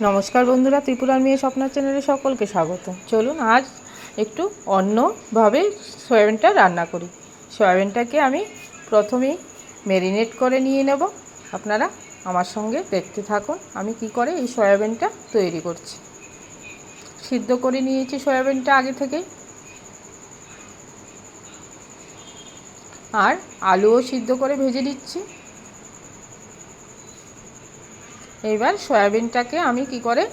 নমস্কার বন্ধুরা, ত্রিপুরার মেয়ে স্বপ্নার চ্যানেলে সকলকে স্বাগত। চলুন আজ একটু অন্যভাবে সয়াবিনটা রান্না করি। সয়াবিনটাকে আমি প্রথমেই ম্যারিনেট করে নিয়ে নেব। আপনারা আমার সঙ্গে দেখতে থাকুন আমি কি করে এই সয়াবিনটা তৈরি করছি। সিদ্ধ করে নিয়েছি সয়াবিনটা আগে থেকেই, আর আলুও সিদ্ধ করে ভেজে নিচ্ছি। এইবার সয়াবিনটাকে আমি কি করে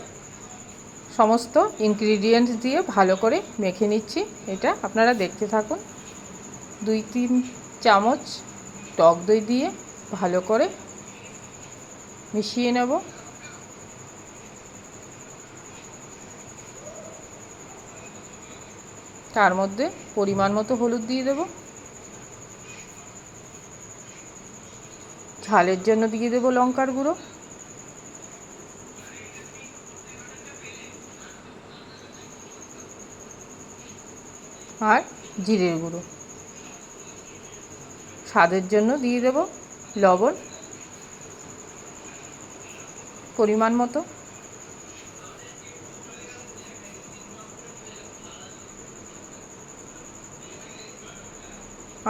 সমস্ত ইনগ্রিডিয়েন্টস দিয়ে ভালো করে মেখে নিচ্ছি, এটা আপনারা দেখতে থাকুন। 2-3 চামচ টক দই দিয়ে ভালো করে মিশিয়ে নেব। তার মধ্যে পরিমাণ মতো হলুদ দিয়ে দেব, ঝালের জন্য দিয়ে দেব লঙ্কার গুঁড়ো, আর জিরের গুঁড়ো। স্বাদের জন্য দিয়ে দেব লবণ পরিমাণ মতো,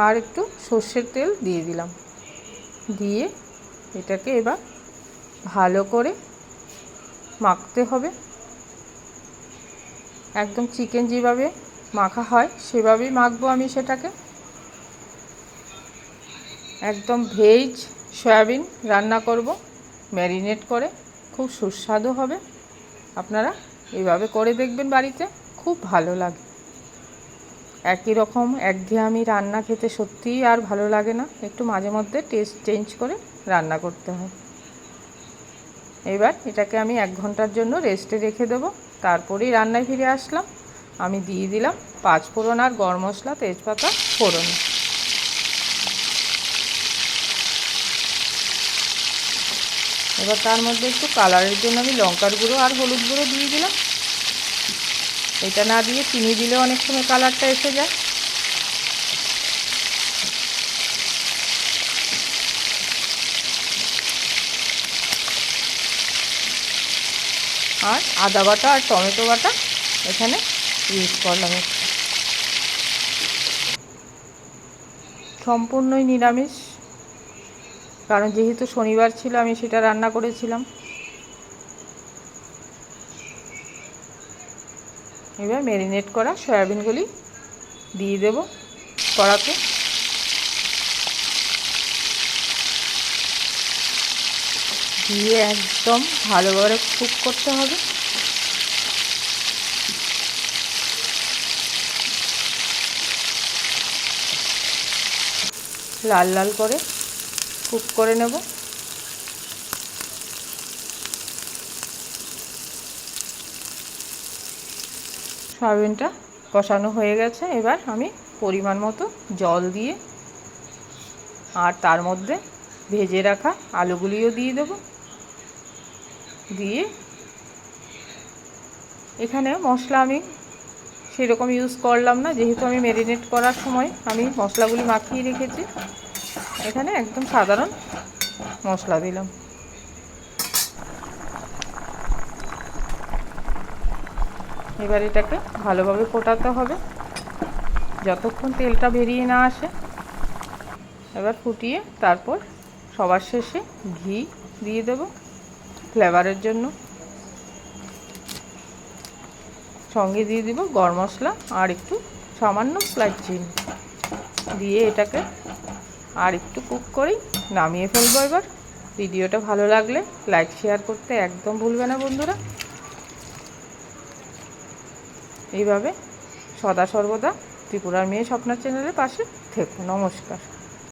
আর একটু সর্ষের তেল দিয়ে দিলাম। দিয়ে এটাকে এবার ভালো করে মাখতে হবে। একদম চিকেন যেভাবে মাখা হয় সেভাবেই মাখবো আমি সেটাকে। একদম ভেজ সয়াবিন রান্না করব ম্যারিনেট করে, খুব সুস্বাদু হবে। আপনারা এইভাবে করে দেখবেন বাড়িতে, খুব ভালো লাগে। একই রকম একঘেয়েমি রান্না খেতে সত্যিই আর ভালো লাগে না, একটু মাঝে মধ্যে টেস্ট চেঞ্জ করে রান্না করতে হয়। এবার এটাকে আমি 1 ঘন্টার জন্য রেস্টে রেখে দেবো। তারপরেই রান্নায় ফিরে আসলাম। আমি দিয়ে দিলাম 5 ফোড়ন আর গরম মশলা, তেজপাতা ফোড়ন। এবার তার মধ্যে একটু কালারের জন্য আমি লঙ্কার গুঁড়ো আর হলুদ গুঁড়ো দিয়ে দিলাম। এটা না দিয়ে চিনি দিলেও অনেক সময় কালারটা এসে যায়। আর আদা বাটা আর টমেটো বাটা এখানে ইউজ করলাম। সম্পূর্ণই নিরামিষ, কারণ যেহেতু শনিবার ছিল আমি সেটা রান্না করেছিলাম। এবার ম্যারিনেট করা সয়াবিনগুলি দিয়ে দেব কড়াতে। দিয়ে একদম ভালোভাবে কুক করতে হবে। লাল লাল করে কুক করে নেব। সয়াবিনটা কষানো হয়ে গেছে। এবার আমি পরিমাণ মতো জল দিয়ে আর তার মধ্যে ভেজে রাখা আলুগুলিও দিয়ে দেব। দিয়ে এখানে মশলা আমি সেরকম ইউজ করলাম না, যেহেতু আমি ম্যারিনেট করার সময় আমি মশলাগুলি মাখিয়ে রেখেছি। এখানে একদম সাধারণ মশলা দিলাম। এবার এটাকে ভালোভাবে ফোটাতে হবে যতক্ষণ তেলটা বেরিয়ে না আসে। এবার ফুটিয়ে তারপর সবার শেষে ঘি দিয়ে দেব ফ্লেভারের জন্য। সঙ্গে দিয়ে দিব গরম মশলা আর একটু সামান্য স্লাইট চিনি দিয়ে এটাকে আর একটু কুক করেই নামিয়ে ফেলবো। এবার ভিডিওটা ভালো লাগলে লাইক শেয়ার করতে একদম ভুলবে না বন্ধুরা। এইভাবে সদা সর্বদা ত্রিপুরার মেয়ে স্বপ্নার চ্যানেলের পাশে থেকো। নমস্কার।